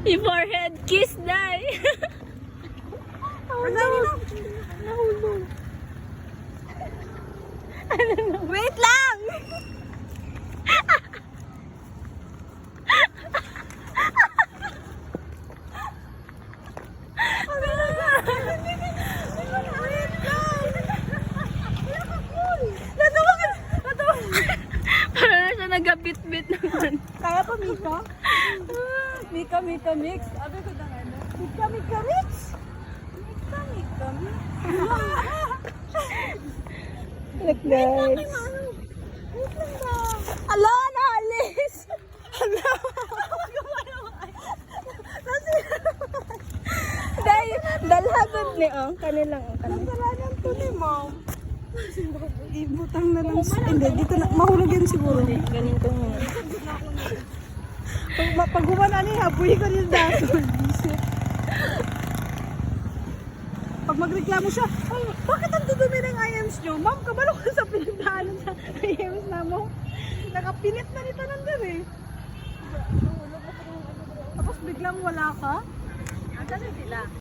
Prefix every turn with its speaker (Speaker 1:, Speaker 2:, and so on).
Speaker 1: I-forehead kiss, Day.
Speaker 2: Nahulog.
Speaker 1: Wait lang! Parang siya nagabit-bit naman.
Speaker 2: Kaya pa, Mika? Mika mix. Abi ko na ano? Mika mix? Mika mix.
Speaker 1: Look, guys.
Speaker 2: Wait lang ba?
Speaker 1: Ala, naalis!
Speaker 2: Hala!
Speaker 1: Day, dalhagod ni kanilang
Speaker 2: Kasalanan to ni Mom. Ibutang na lang. Hindi, dito na. Mahulog yan siguro.
Speaker 1: Ganito mo.
Speaker 2: Pag gumana niya, buhi ko rin daso. Pag magreklamo siya, ay, bakit ang dudumi ng IMs nyo? Ma'am, kabalo ka sa pinagdaanan sa IMs na mo. Nakapinit na nito nandun eh. Tapos biglang wala ka. Ang sila.